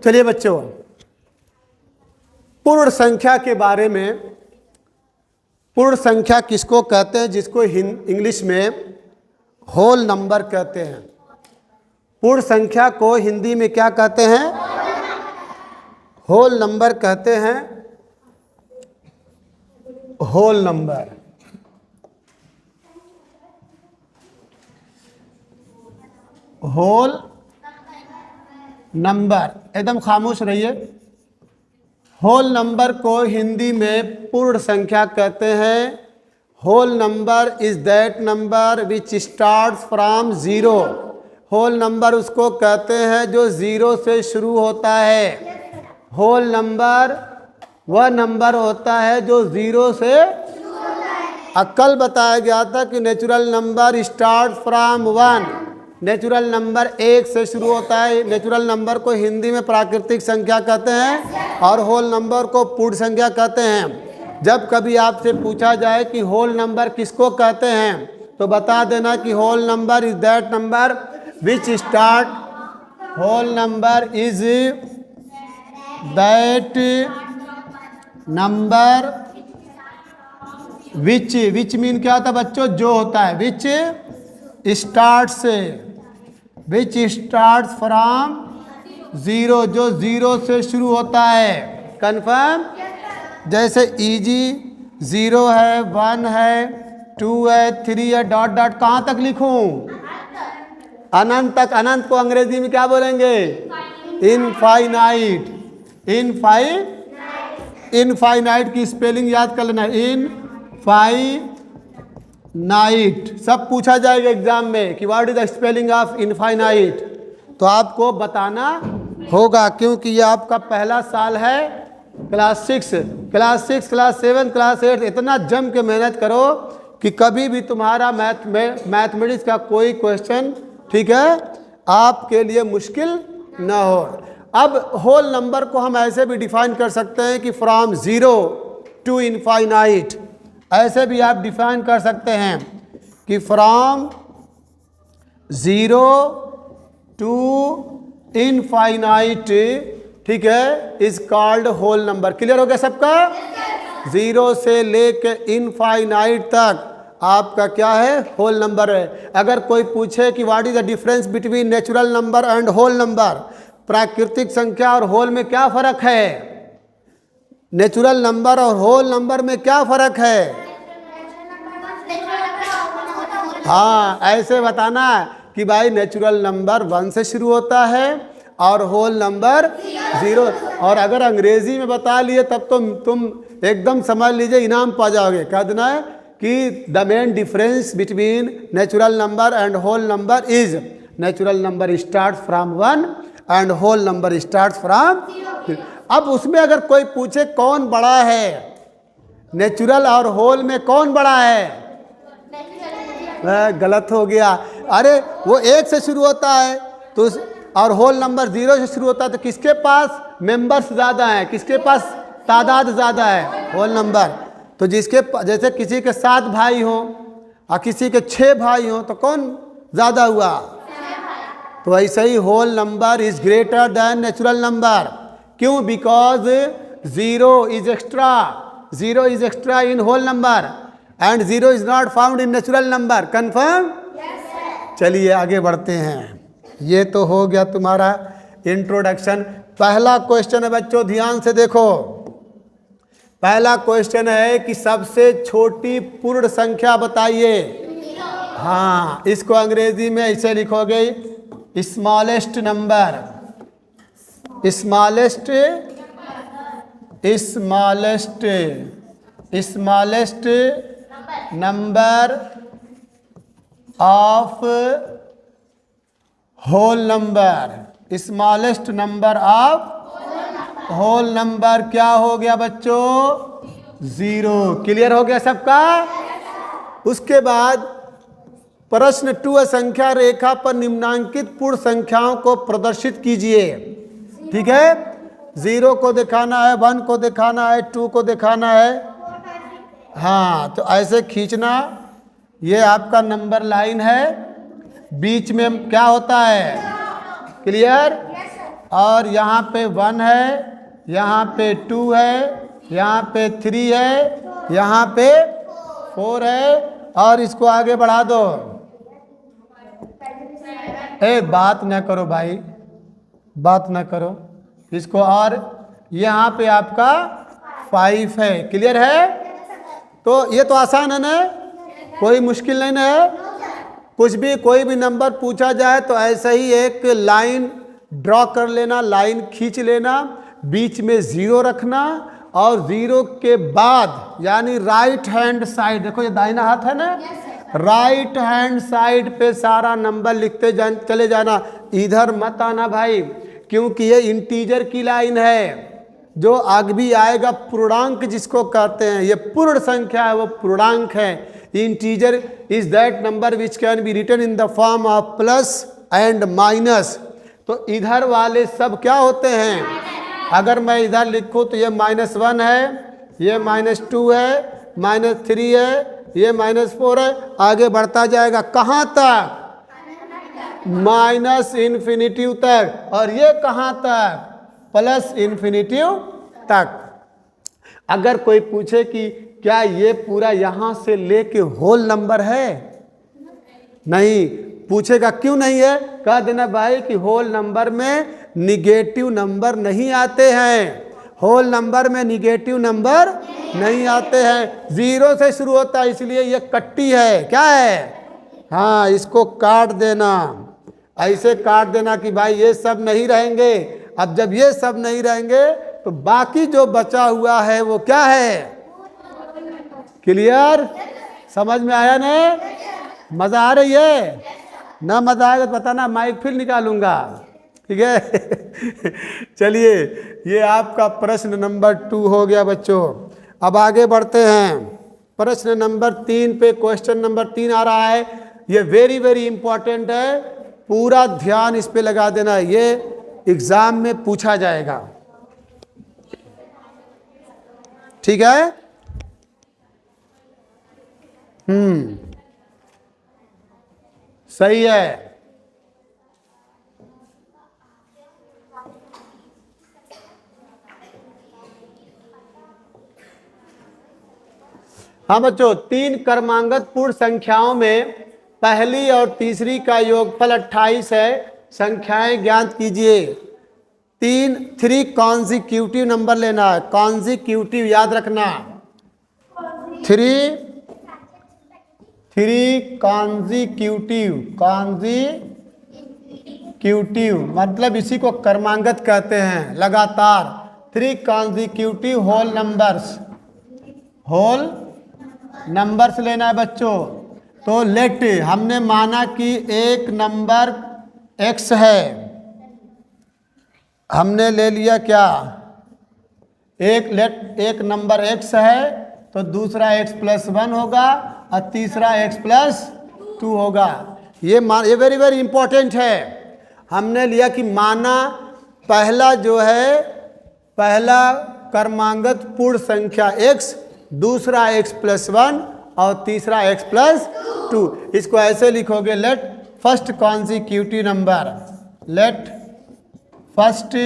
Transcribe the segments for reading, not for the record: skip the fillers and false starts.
चलिए बच्चों, पूर्ण संख्या के बारे में, पूर्ण संख्या किसको कहते हैं, जिसको इंग्लिश में होल नंबर कहते हैं। पूर्ण संख्या को हिंदी में क्या कहते हैं? होल नंबर कहते हैं। होल नंबर, होल नंबर, एकदम खामोश रहिए। होल नंबर को हिंदी में पूर्ण संख्या कहते हैं। Whole number is that number which starts from zero. Whole number उसको कहते हैं जो ज़ीरो से शुरू होता है। होल नंबर वह नंबर होता है जो ज़ीरो से, कल बताया गया था कि natural number start from one. Natural number एक से शुरू होता है। नेचुरल नंबर को हिंदी में प्राकृतिक संख्या कहते हैं और होल नंबर को पूर्ण संख्या कहते हैं। जब कभी आपसे पूछा जाए कि होल नंबर किसको कहते हैं तो बता देना कि whole number is that number which start, whole number is that number which mean क्या होता है बच्चों? जो होता है। विच स्टार्ट्स फ्रॉम ज़ीरो, जो ज़ीरो से शुरू होता है। कन्फर्म? जैसे इजी, ज़ीरो है, वन है, टू है, थ्री है, डॉट डॉट कहाँ तक लिखूं? अनंत तक। अनंत को अंग्रेजी में क्या बोलेंगे? इनफाइनाइट। इनफाइनाइट की स्पेलिंग याद कर लेना, इनफाइनाइट। सब पूछा जाएगा एग्जाम में कि what is the spelling of infinite, तो आपको बताना होगा क्योंकि ये आपका पहला साल है। Class six, class seven, class eight, इतना जम के मेहनत करो कि कभी भी तुम्हारा मैथमेटिक्स का कोई क्वेश्चन, ठीक है, आपके लिए मुश्किल ना हो। अब होल नंबर को हम ऐसे भी डिफाइन कर सकते हैं कि फ्रॉम ज़ीरो टू इनफाइनाइट, ऐसे भी आप डिफाइन कर सकते हैं कि फ्रॉम ज़ीरो टू इनफाइनाइट, ठीक है, is called whole number. Clear हो गया सबका? ज़ीरो से लेके इनफाइनाइट तक आपका क्या है? होल नंबर है। अगर कोई पूछे कि what is the difference between natural number and whole number, प्राकृतिक संख्या और होल में क्या फ़र्क है? नेचुरल नंबर और होल नंबर में क्या फ़र्क है? हाँ, ऐसे बताना कि भाई नेचुरल नंबर वन से शुरू होता है और होल नंबर ज़ीरो। और अगर अंग्रेज़ी में बता लिए तब तो तुम एकदम समझ लीजिए, इनाम पा जाओगे। कह देना है कि the main difference between natural number and whole number is natural number start from one and whole number start from. अब उसमें अगर कोई पूछे कौन बड़ा है, नेचुरल और होल में कौन बड़ा है? गलत हो गया। अरे वो एक से शुरू होता है तो, और होल नंबर ज़ीरो से शुरू होता है, तो किसके पास मेंबर्स ज़्यादा हैं, किसके पास तादाद ज़्यादा है? Whole number. तो जिसके जैसे किसी के 7 भाई हों और किसी के 6 भाई हों तो कौन ज़्यादा हुआ? तो ऐसे ही whole number is greater than natural number. क्यों? Because zero is extra in whole number and zero is not found in natural number. Confirm? चलिए आगे बढ़ते हैं। ये तो हो गया तुम्हारा इंट्रोडक्शन। पहला क्वेश्चन है बच्चों, ध्यान से देखो। पहला क्वेश्चन है कि सबसे छोटी पूर्ण संख्या बताइए। हाँ, इसको अंग्रेजी में ऐसे लिखोगे, smallest number. Smallest number of whole number. Smallest number of whole number क्या हो गया बच्चों? ज़ीरो। क्लियर हो गया सबका? उसके बाद प्रश्न 2, संख्या रेखा पर निम्नांकित पूर्ण संख्याओं को प्रदर्शित कीजिए। ठीक है, 0 को दिखाना है, 1 को दिखाना है, 2 को दिखाना है। हाँ, तो ऐसे खींचना। ये आपका नंबर लाइन है, बीच में क्या होता है? क्लियर? और यहाँ पे 1 है, यहाँ पे 2 है, यहाँ पे 3 है, यहाँ पे 4 है, और इसको आगे बढ़ा दो। बात न करो भाई, बात न करो इसको। और यहाँ पे आपका 5 है। क्लियर है? तो ये तो आसान है ना, कोई मुश्किल नहीं है। कुछ भी कोई भी नंबर पूछा जाए तो ऐसे ही एक लाइन ड्रॉ कर लेना, लाइन खींच लेना, बीच में 0 रखना, और 0 के बाद यानी राइट हैंड साइड, देखो ये दाहिना हाथ है ना, राइट हैंड साइड पे सारा नंबर लिखते चले जाना। इधर मत आना भाई, क्योंकि ये इंटीजर की लाइन है। जो आगे भी आएगा पूर्णांक जिसको कहते हैं, ये पूर्ण संख्या है, वो पूर्णांक है। Integer is that number which can be written in the form of plus and minus. तो इधर वाले सब क्या होते हैं? अगर मैं इधर लिखूं तो ये -1 है, ये -2 है, -3 है, ये -4 है, आगे बढ़ता जाएगा कहाँ तक? -इन्फिनिटी तक। और ये कहाँ तक? +इन्फिनिटी तक। अगर कोई पूछे कि क्या ये पूरा यहाँ से लेके होल नंबर है? नहीं पूछेगा, क्यों नहीं है? कह देना भाई कि होल नंबर में निगेटिव नंबर नहीं आते हैं, होल नंबर में निगेटिव नंबर नहीं आते हैं। 0 से शुरू होता है, इसलिए ये कट्टी है। क्या है? हाँ, इसको काट देना, ऐसे काट देना कि भाई ये सब नहीं रहेंगे। अब जब ये सब नहीं रहेंगे तो बाकी जो बचा हुआ है वो क्या है? क्लियर? समझ में आया ना? मजा आ रही है ना? मजा आएगा तो बताना, माइक फिर निकालूंगा। ठीक है? चलिए, ये आपका प्रश्न नंबर 2 हो गया बच्चों। अब आगे बढ़ते हैं। प्रश्न नंबर 3 पे क्वेश्चन नंबर 3 आ रहा है। ये वेरी वेरी इंपॉर्टेंट है, पूरा ध्यान इस पे लगा देना, ये एग्जाम में पूछा जाएगा। ठीक है? सही है। हाँ बच्चों, 3 क्रमांगत पूर्ण संख्याओं में पहली और तीसरी का योगफल 28 है। संख्याएं ज्ञात कीजिए। 3 कॉन्जिक्यूटिव नंबर लेना है, कॉन्जिक्यूटिव याद रखना। 3 कॉन्जिक्यूटिव मतलब इसी को क्रमांगत कहते हैं, लगातार। 3 कॉन्जिक्यूटिव होल नंबर्स लेना है बच्चों। तो लेट, हमने माना कि एक नंबर x है, हमने ले लिया क्या? एक नंबर x है तो दूसरा x+1 होगा और तीसरा x+2 होगा। ये वेरी वेरी इंपॉर्टेंट है। हमने लिया कि माना पहला जो है, पहला क्रमांगत पूर्ण संख्या x, दूसरा x+1 और तीसरा x+2। इसको ऐसे लिखोगे, let first consecutive number, let first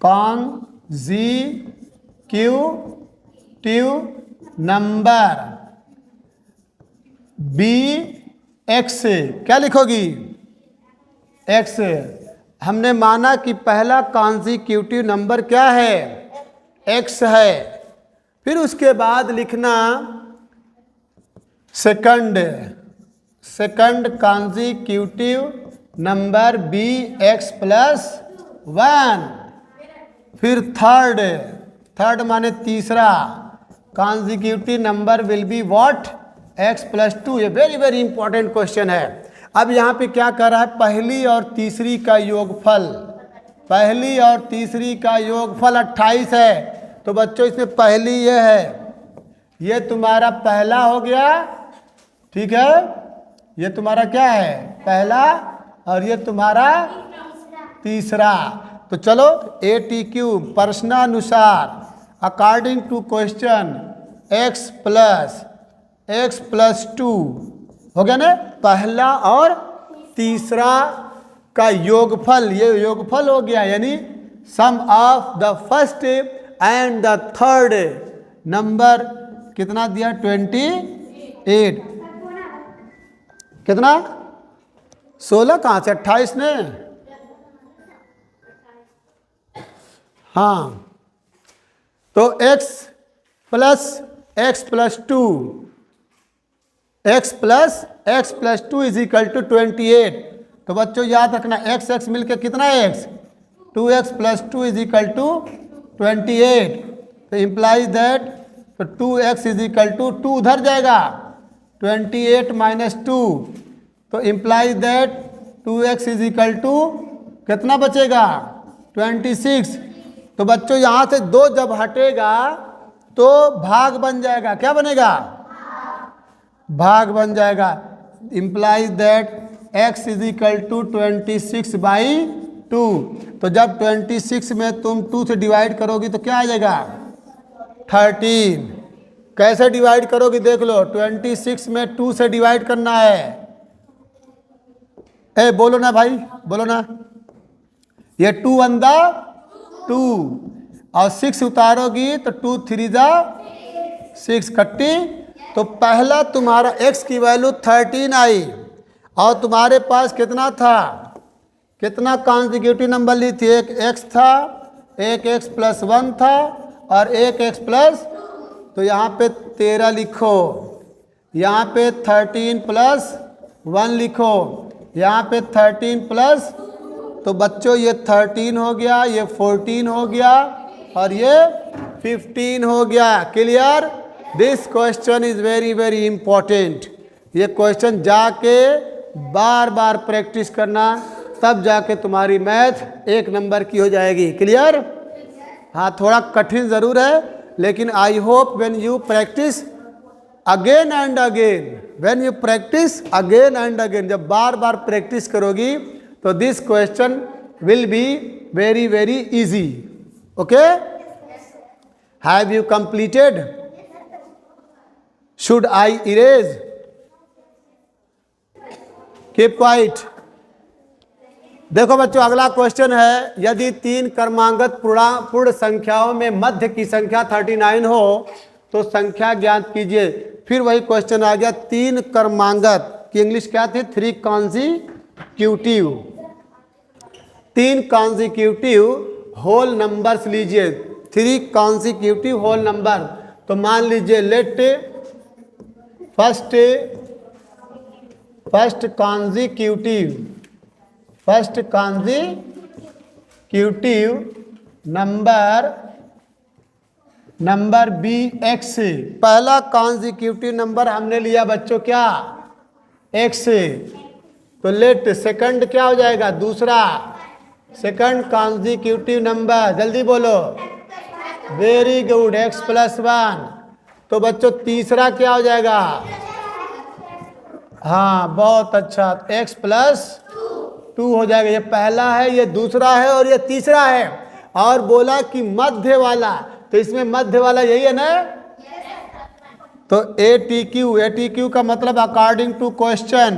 consecutive number be x। क्या लिखोगी? x। हमने माना कि पहला कॉन्जिक्यूटिव नंबर क्या है? x है। फिर उसके बाद लिखना second consecutive number B x+1। फिर थर्ड माने तीसरा consecutive number will be what? x+2। ये वेरी वेरी इंपॉर्टेंट क्वेश्चन है। अब यहाँ पे क्या कर रहा है? पहली और तीसरी का योगफल, पहली और तीसरी का योगफल 28 है। तो बच्चों इसमें पहली ये है, ये तुम्हारा पहला हो गया। ठीक है? ये तुम्हारा क्या है? पहला, और ये तुम्हारा तीसरा। तो चलो ATQ प्रश्नानुसार अकॉर्डिंग टू क्वेश्चन x+2 हो गया ना? पहला और तीसरा का योगफल, ये योगफल हो गया, यानी sum of the first and the third number कितना दिया 28, कितना 16 कहाँ से 28 ने, हाँ, तो x plus 2 is equal to 28। तो बच्चों याद रखना x मिलके कितना है x, 2x plus 2 is equal to 28। तो इम्प्लाइज दैट, तो 2x इज इक्वल टू 2 उधर जाएगा, 28 माइनस 2, तो implies that 2x is equal to कितना बचेगा 26। तो बच्चों यहाँ से 2 जब हटेगा तो भाग बन जाएगा, क्या बनेगा, भाग बन जाएगा। Implies that x is equal to 26/2। तो जब 26 में तुम 2 से डिवाइड करोगी तो क्या आ जाएगा 13। कैसे डिवाइड करोगी देख लो, 26 में 2 से डिवाइड करना है। ए बोलो ना भाई, बोलो ना, ये 2 1 2 और 6 उतारोगी तो 2 3 6 कट्टी। तो पहला तुम्हारा x की वैल्यू 13 आई और तुम्हारे पास कितना था, कितना कॉन्जिक्यूटिव नंबर ली थी, एक x था, एक x प्लस 1 था और एक x प्लस, तो यहाँ पे 13 लिखो, यहाँ पे 13 प्लस 1 लिखो, यहाँ पे 13 प्लस, तो बच्चों ये 13 हो गया, ये 14 हो गया और ये 15 हो गया। Clear? This question is very very important. ये क्वेश्चन जाके बार बार प्रैक्टिस करना, तब जाके तुम्हारी मैथ 1 नंबर की हो जाएगी। क्लियर? हाँ, थोड़ा कठिन ज़रूर है, लेकिन I hope when you practice again and again, when you practice again and again, जब बार बार प्रैक्टिस करोगी तो this question will be very very easy. Okay, have you completed? Should I erase? Keep quiet. देखो बच्चों, अगला question है, यदि 3 क्रमांगत पूर्ण संख्याओं में मध्य की संख्या 39 हो तो संख्या ज्ञात कीजिए। फिर वही क्वेश्चन आ गया, 3 क्रमांगत की इंग्लिश क्या थी, 3 कॉन्जिक्यूटिव। 3 कॉन्जिक्यूटिव होल नंबर्स लीजिए, 3 कॉन्जिक्यूटिव होल नंबर। तो मान लीजिए let first consecutive number be x. पहला कॉन्जिक्यूटिव नंबर हमने लिया बच्चों क्या, एक्स। तो लेट सेकंड क्या हो जाएगा, दूसरा सेकंड कॉन्जिक्यूटिव नंबर, जल्दी बोलो, वेरी गुड, एक्स प्लस 1। तो बच्चों तीसरा क्या हो जाएगा, हाँ बहुत अच्छा, x प्लस 2 हो जाएगा। ये पहला है, ये दूसरा है और ये तीसरा है। और बोला कि मध्य वाला, तो इसमें मध्य वाला यही है ना। तो ATQ का मतलब अकॉर्डिंग टू क्वेश्चन,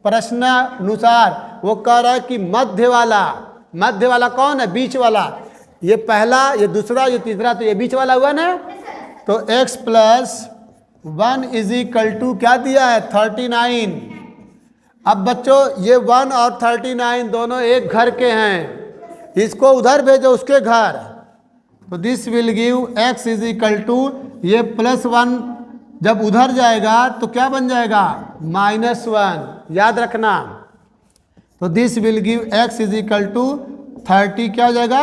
प्रश्नानुसार वो कह रहा है कि मध्य वाला कौन है, बीच वाला। ये पहला, ये दूसरा, ये तीसरा, तो ये बीच वाला हुआ ना। तो x plus 1 is equal to क्या दिया है 39। अब बच्चों ये 1 और 39 दोनों एक घर के हैं, इसको उधर भेजो उसके घर। तो this will give x is equal to, ये +1 जब उधर जाएगा तो क्या बन जाएगा -1, याद रखना। तो this will give x is equal to 30 क्या हो जाएगा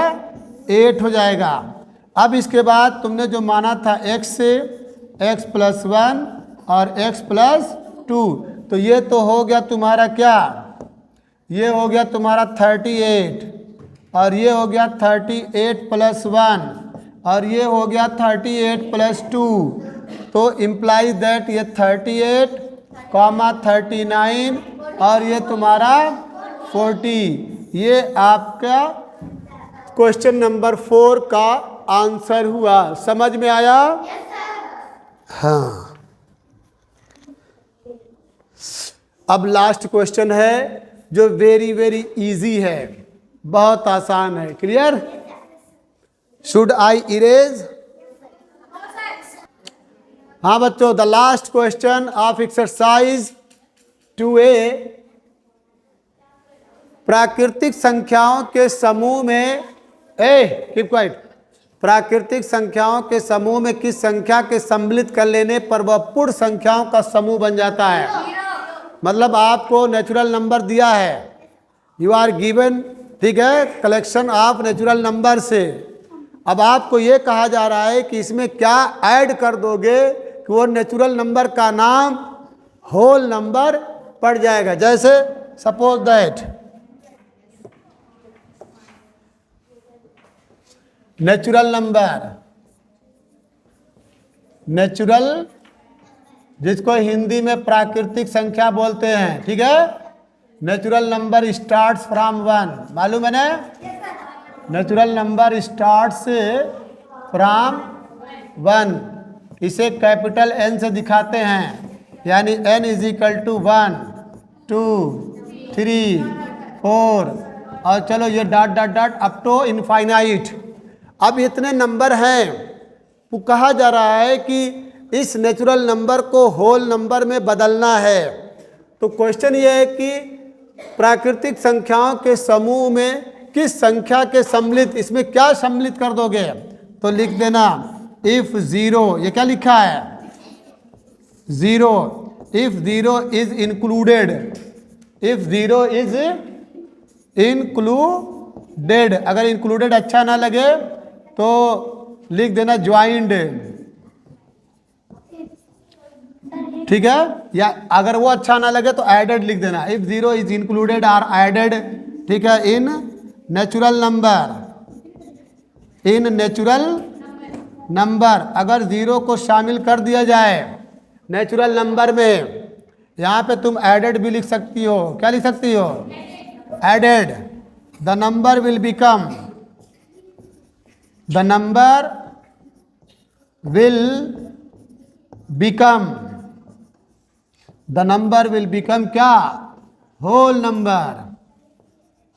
8 हो जाएगा। अब इसके बाद तुमने जो माना था x से x प्लस 1 और x प्लस 2, तो ये तो हो गया तुम्हारा क्या, ये हो गया तुम्हारा 38 और ये हो गया 38 प्लस 1 और ये हो गया 38 प्लस 2। तो इम्प्लाइज दैट ये 38, 39 और ये तुम्हारा 40। ये आपका क्वेश्चन नंबर 4 का आंसर हुआ। समझ में आया? हाँ। अब लास्ट क्वेश्चन है, जो वेरी वेरी इजी है, बहुत आसान है। क्लियर? Should I erase? हाँ बच्चों, the last question of exercise 2A, प्राकृतिक संख्याओं के समूह में कीप क्वाइट, प्राकृतिक संख्याओं के समूह में किस संख्या के सम्मिलित कर लेने पर वह पूर्ण संख्याओं का समूह बन जाता है। मतलब आपको नेचुरल नंबर दिया है, यू आर गिवन, ठीक है, कलेक्शन ऑफ नेचुरल नंबर से। अब आपको ये कहा जा रहा है कि इसमें क्या ऐड कर दोगे कि वो नेचुरल नंबर का नाम होल नंबर पड़ जाएगा। जैसे suppose that natural number, natural जिसको हिंदी में प्राकृतिक संख्या बोलते हैं, ठीक है। नेचुरल नंबर स्टार्ट्स फ्रॉम 1, मालूम है ना? नेचुरल नंबर स्टार्ट्स फ्रॉम 1, इसे कैपिटल N से दिखाते हैं, यानी N इज इक्वल टू 1 2 3 4 और चलो ये dot dot dot up to infinite. अब इतने नंबर हैं, वो कहा जा रहा है कि इस नेचुरल नंबर को होल नंबर में बदलना है। तो क्वेश्चन ये है कि प्राकृतिक संख्याओं के समूह में किस संख्या के सम्मिलित, इसमें क्या सम्मिलित कर दोगे? तो लिख देना इफ 0, ये क्या लिखा है? 0, if 0 is included, if 0 is included. अगर इंक्लूडेड अच्छा ना लगे तो लिख देना ज्वाइंड, ठीक है। या अगर वो अच्छा ना लगे तो एडेड लिख देना, if 0 is included or added, ठीक है, in natural number, in natural number. अगर 0 को शामिल कर दिया जाए नेचुरल नंबर में, यहाँ पे तुम एडेड भी लिख सकती हो। क्या लिख सकती हो? Added. The number will become, the number will become, the number will become क्या? Whole number,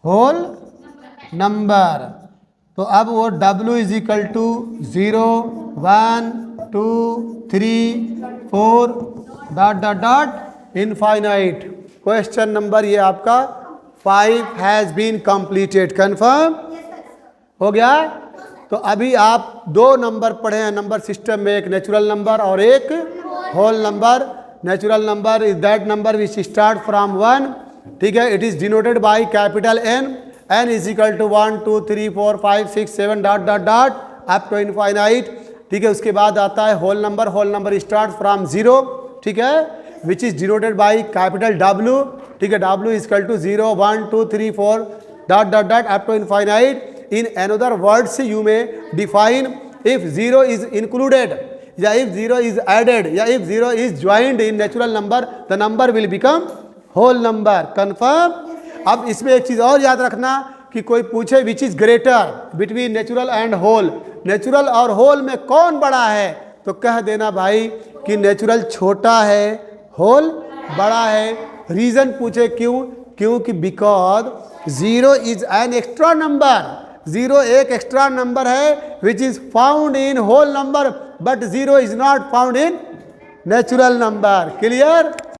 whole number. तो अब वो W is equal to 0 1 2 3 4 dot dot dot infinite. Question number ये आपका 5 हैज़ बीन कंप्लीटेड। कंफर्म हो गया? तो अभी आप 2 नंबर पढ़े हैं नंबर सिस्टम में, एक नेचुरल नंबर और एक whole number. Natural number is that number which start from 1, ठीक है, it is denoted by capital N is equal to 1 2 3 4 5 6 7 dot dot dot up to infinite, ठीक है। उसके बाद आता है whole number, whole number start from 0, ठीक है, which is denoted by capital W, ठीक है, W is equal to 0 1 2 3 4 dot dot dot up to infinite. In another words you may define if 0 is included, या if 0 is added, या if 0 is joined in natural number, the number will become whole number. Confirm? अब इसमें एक चीज़ और याद रखना कि कोई पूछे which is greater between natural and whole, natural और होल में कौन बड़ा है, तो कह देना भाई कि नेचुरल छोटा है, होल बड़ा है। रीज़न पूछे क्यों? क्योंकि because 0 is an extra number, 0 एक एक्स्ट्रा नंबर है which is found in whole number, but 0 is not found in natural number. Clear?